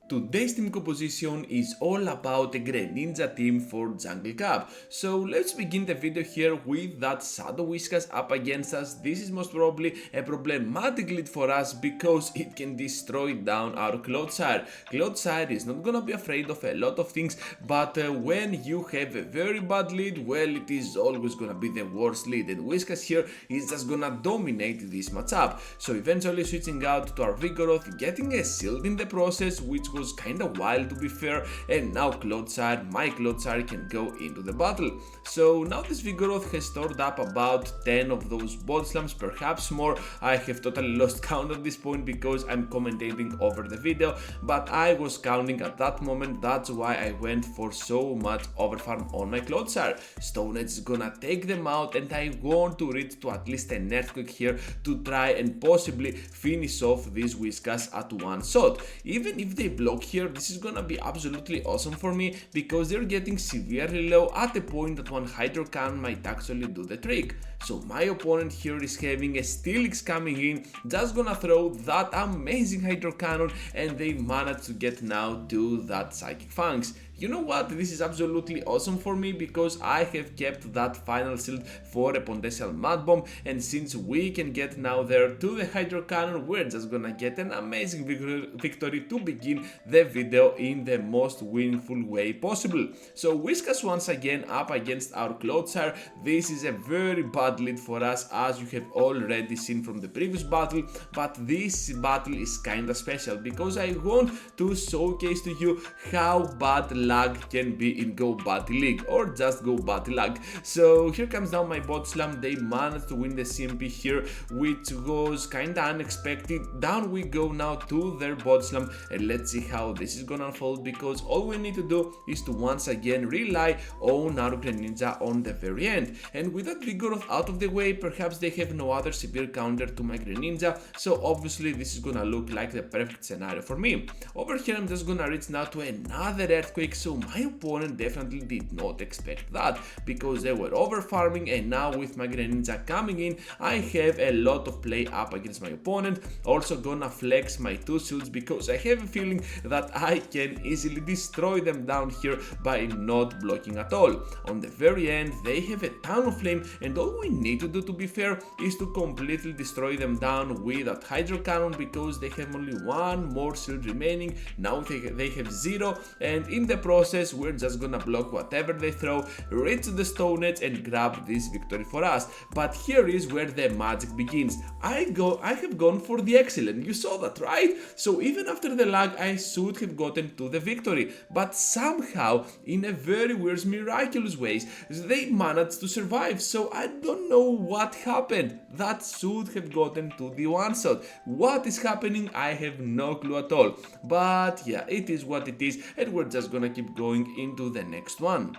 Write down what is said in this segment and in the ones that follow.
Today's team composition is all about a Greninja team for Jungle Cup. So let's begin the video here with that Shadow Whiskas up against us. This is most probably a problematic lead for us because it can destroy down our Clodsire. Clodsire is not gonna be afraid of a lot of things, but when you have a very bad lead, well, it is always gonna be the worst lead, and Whiskas here is just gonna dominate this matchup. So eventually switching out to our Vigoroth, getting a shield in the process, which was kinda wild to be fair, and now my Clodsire can go into the battle. So now this Vigoroth has stored up about 10 of those body slams, perhaps more. I have totally lost count at this point because I'm commentating over the video, but I was counting at that moment. That's why I went for so much overfarm on my Clodsire. Stone Edge is gonna take them out, and I want to reach to at least an Earthquake here to try and possibly finish off these Whiskas at one shot. Even if they block here, this is gonna be absolutely awesome for me because they're getting severely low at the point that one Hydro Cannon might actually do the trick. So my opponent here is having a Steelix coming in, just gonna throw that amazing Hydro Cannon, and they managed to get now to that Psychic Fangs. You know what, this is absolutely awesome for me because I have kept that final shield for a potential Mud Bomb, and since we can get now there to the Hydro Cannon, we're just gonna get an amazing victory to begin the video in the most winningful way possible. So Whiskas once again up against our Clodsire. This is a very bad lead for us, as you have already seen from the previous battle, but this battle is kinda special because I want to showcase to you how bad lag can be in Go Battle League, or just Go Battle lag. So here comes down my bot slam. They managed to win the CMP here, which was kinda unexpected. Down we go now to their bot slam, and let's see how this is gonna unfold, because all we need to do is to once again rely on our Greninja on the very end. And with that Vigoroth out of the way, perhaps they have no other severe counter to my Greninja, so obviously this is gonna look like the perfect scenario for me. Over here I'm just gonna reach now to another Earthquake. So my opponent definitely did not expect that because they were over farming, and now with my Greninja coming in, I have a lot of play up against my opponent. Also gonna flex my two shields because I have a feeling that I can easily destroy them down here by not blocking at all. On the very end, they have a ton of flame, and all we need to do, to be fair, is to completely destroy them down with that Hydro Cannon because they have only one more shield remaining. Now they have zero, and in the process we're just gonna block whatever they throw, reach the Stone Edge, and grab this victory for us. But here is where the magic begins. I have gone for the excellent, you saw that, right? So even after the lag, I should have gotten to the victory, but somehow in a very weird, miraculous ways they managed to survive. So I don't know what happened. That should have gotten to the one shot. What is happening? I have no clue at all. But yeah, it is what it is, and we're just gonna keep going into the next one.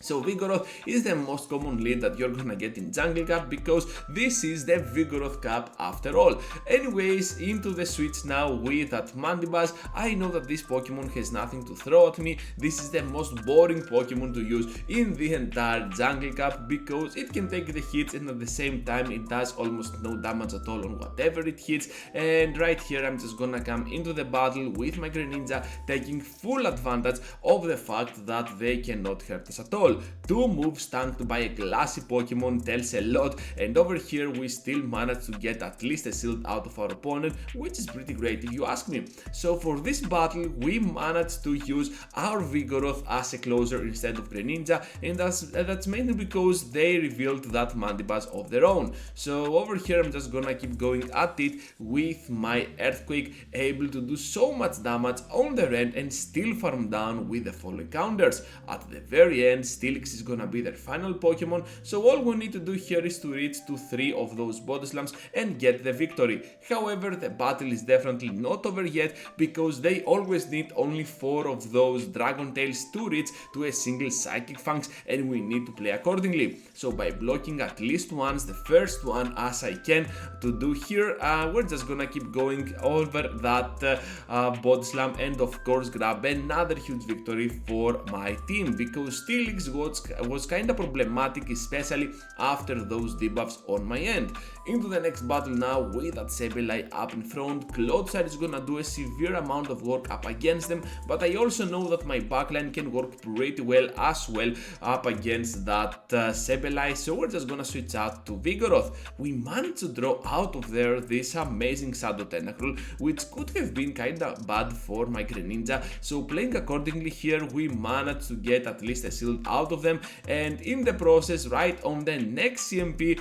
So Vigoroth is the most common lead that you're gonna get in Jungle Cup because this is the Vigoroth Cup after all. Anyways, into the switch now with that Mandibuzz. I know that this Pokemon has nothing to throw at me. This is the most boring Pokemon to use in the entire Jungle Cup because it can take the hits, and at the same time it does almost no damage at all on whatever it hits. And right here I'm just gonna come into the battle with my Greninja, taking full advantage of the fact that they cannot hurt us at all. Two moves tanked by a glassy Pokemon tells a lot, and over here we still managed to get at least a shield out of our opponent, which is pretty great if you ask me. So for this battle we managed to use our Vigoroth as a closer instead of Greninja, and that's mainly because they revealed that Mandibuzz of their own. So over here I'm just gonna keep going at it with my Earthquake, able to do so much damage on their end and still farm down with the following counters. At the very end, Steelix is gonna be their final Pokemon, so all we need to do here is to reach to 3 of those body slams and get the victory. However, the battle is definitely not over yet because they always need only 4 of those Dragon Tails to reach to a single Psychic Fangs, and we need to play accordingly. So by blocking at least once, the first one as I can to do here, we're just gonna keep going over that body slam, and of course grab another huge victory for my team because Steelix this was kinda problematic, especially after those debuffs on my end. Into the next battle now with that Sableye up in front. Clodsire is gonna do a severe amount of work up against them, but I also know that my backline can work pretty well as well up against that Sableye, so we're just gonna switch out to Vigoroth. We managed to draw out of there this amazing Shadow Tentacle, which could have been kinda bad for my Greninja, so playing accordingly here, we managed to get at least a shield out of them, and in the process, right on the next CMP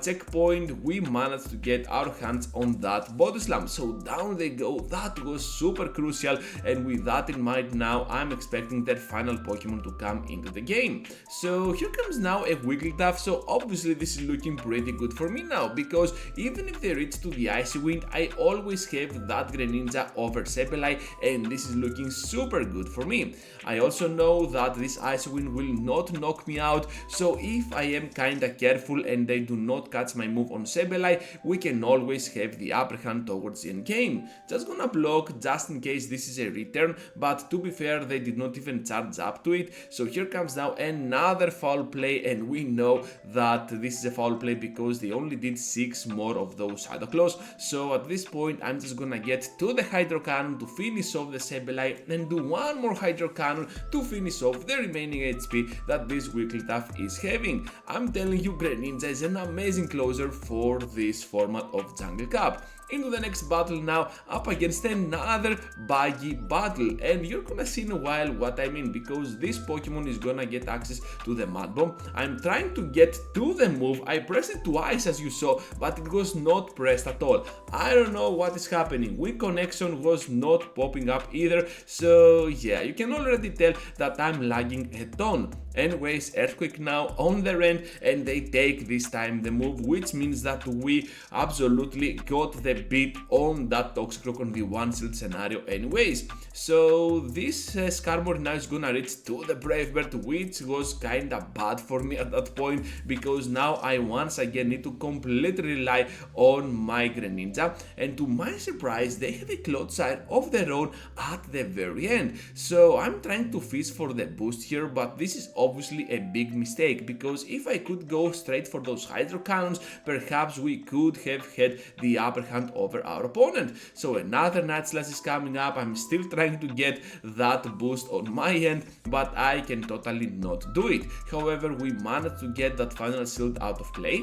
checkpoint, we managed to get our hands on that Body Slam. So down they go. That was super crucial, and with that in mind now, I'm expecting their final Pokemon to come into the game. So here comes now a Wigglytuff. So obviously this is looking pretty good for me now, because even if they reach to the Icy Wind, I always have that Greninja over Sableye, and this is looking super good for me. I also know that this Icy Wind will not knock me out, so if I am kinda careful and they do not catch my move on Sableye, we can always have the upper hand towards the end game. Just gonna block just in case this is a return, but to be fair, they did not even charge up to it. So here comes now another foul play, and we know that this is a foul play because they only did 6 more of those Shadow Claws. So at this point, I'm just gonna get to the Hydro Cannon to finish off the Sableye and do one more Hydro Cannon to finish off the remaining HP that this Wigglytuff is having. I'm telling you, Greninja is an amazing closer for this format of Jungle Cup. Into the next battle now, up against another buggy battle, and you're gonna see in a while what I mean, because this Pokemon is gonna get access to the Mud Bomb. I'm trying to get to the move, I pressed it twice as you saw, but it was not pressed at all. I don't know what is happening, Wing Connection was not popping up either, so yeah, you can already tell that I'm lagging a ton. Anyways, Earthquake now on their end, and they take this time the move, which means that we absolutely got the beat on that Toxicroak on the one shield scenario anyways. So this Skarmory now is gonna reach to the Brave Bird, which was kinda bad for me at that point, because now I once again need to completely rely on my Greninja, and to my surprise they have a Clodsire of their own at the very end. So I'm trying to fish for the boost here, but this is obviously a big mistake, because if I could go straight for those Hydro Cannons, perhaps we could have had the upper hand over our opponent. So another Night Slash is coming up. I'm still trying to get that boost on my end, but I can totally not do it. However, we managed to get that final shield out of play.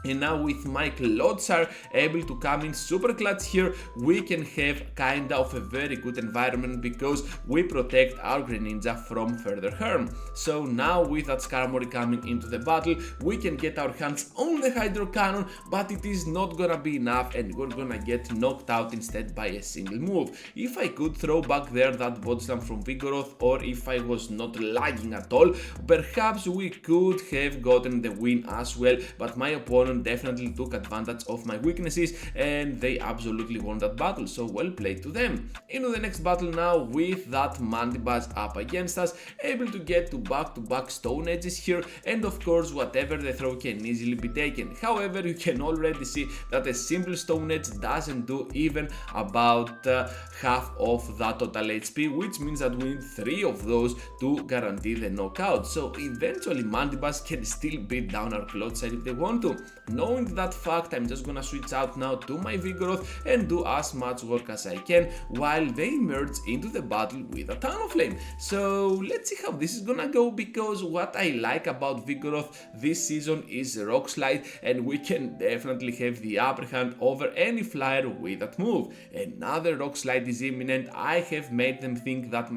And now with my Clodsire able to come in super clutch here, we can have kinda of a very good environment, because we protect our Greninja from further harm. So now with that Skarmory coming into the battle, we can get our hands on the Hydro Cannon, but it is not gonna be enough, and we're gonna get knocked out instead by a single move. If I could throw back there that Body Slam from Vigoroth, or if I was not lagging at all, perhaps we could have gotten the win as well, but my opponent definitely took advantage of my weaknesses, and they absolutely won that battle, so well played to them. Into the next battle now with that Mandibuzz up against us, able to get to back Stone Edges here, and of course whatever they throw can easily be taken. However, you can already see that a simple Stone Edge doesn't do even about half of that total HP, which means that we need 3 of those to guarantee the knockout. So eventually Mandibuzz can still beat down our Clodsire if they want to. Knowing that fact, I'm just gonna switch out now to my Vigoroth and do as much work as I can while they merge into the battle with a Talonflame. So let's see how this is gonna go, because what I like about Vigoroth this season is Rock Slide, and we can definitely have the upper hand over any flyer with that move. Another Rock Slide is imminent. I have made them think that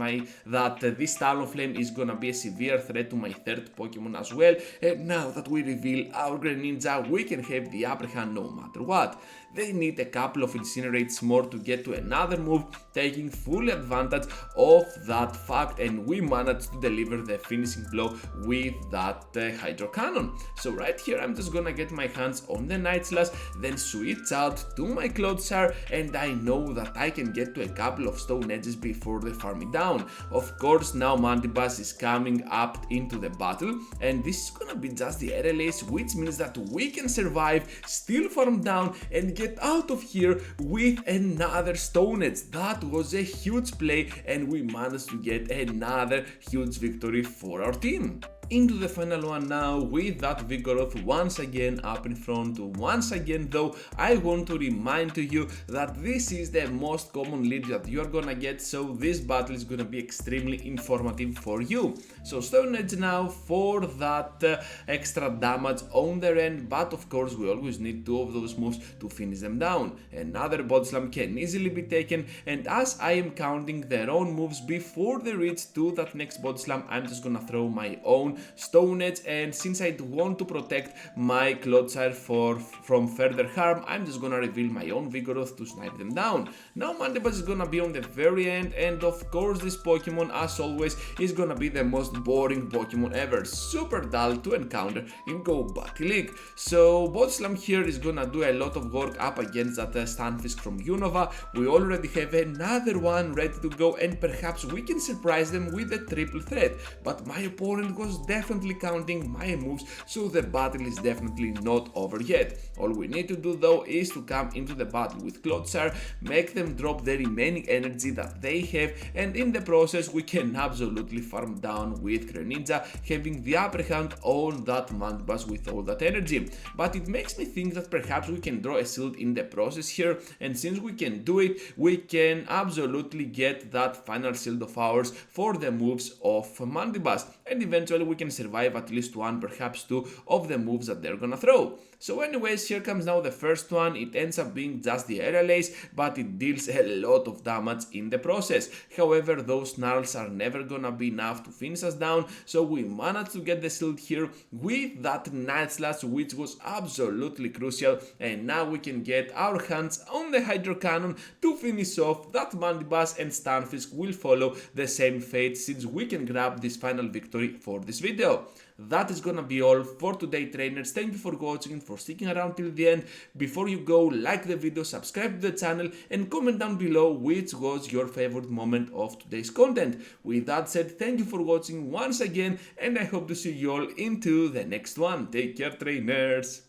this Talonflame is gonna be a severe threat to my third Pokemon as well, and now that we reveal our Greninja, we can have the upper hand no matter what. They need a couple of Incinerates more to get to another move, taking full advantage of that fact, and we managed to deliver the finishing blow with that Hydro Cannon. So right here I'm just gonna get my hands on the Night Slash, then switch out to my Clodsire, and I know that I can get to a couple of Stone Edges before they farm me down. Of course, now Mandibuzz is coming up into the battle, and this is gonna be just the aerial ace, which means that we can can survive, still farm down, and get out of here with another Stone Edge. That was a huge play, and we managed to get another huge victory for our team. Into the final one now with that Vigoroth once again up in front. Once again though, I want to remind to you that this is the most common lead that you are gonna get, so this battle is gonna be extremely informative for you. So Stone Edge now for that extra damage on their end, but of course we always need two of those moves to finish them down. Another Body Slam can easily be taken, and as I am counting their own moves before they reach to that next Body Slam, I'm just gonna throw my own Stone Edge, and since I want to protect my Clodsire from further harm, I'm just gonna reveal my own Vigoroth to snipe them down. Now Mandibuzz is gonna be on the very end, and of course this Pokemon, as always, is gonna be the most boring Pokemon ever, super dull to encounter in Go Battle League. So Body Slam here is gonna do a lot of work up against that Stunfisk from Unova. We already have another one ready to go, and perhaps we can surprise them with a triple threat, but my opponent was definitely counting my moves, so the battle is definitely not over yet. All we need to do though is to come into the battle with Clodsire, make them drop the remaining energy that they have, and in the process we can absolutely farm down with Greninja, having the upper hand on that Mandibuzz with all that energy. But it makes me think that perhaps we can draw a shield in the process here, and since we can do it, we can absolutely get that final shield of ours for the moves of Mandibuzz, and eventually we can survive at least one, perhaps two of the moves that they're gonna throw. So anyways, here comes now the first one. It ends up being just the Aerial Ace, but it deals a lot of damage in the process. However, those snarls are never gonna be enough to finish us down, so we managed to get the shield here with that Night Slash, which was absolutely crucial, and now we can get our hands on the Hydro Cannon to finish off that Mandibuzz, and Stunfisk will follow the same fate since we can grab this final victory for this video. That is gonna be all for today, trainers. Thank you for watching and for sticking around till the end. Before you go, like the video, subscribe to the channel, and comment down below which was your favorite moment of today's content. With that said, thank you for watching once again, and I hope to see you all into the next one. Take care, trainers.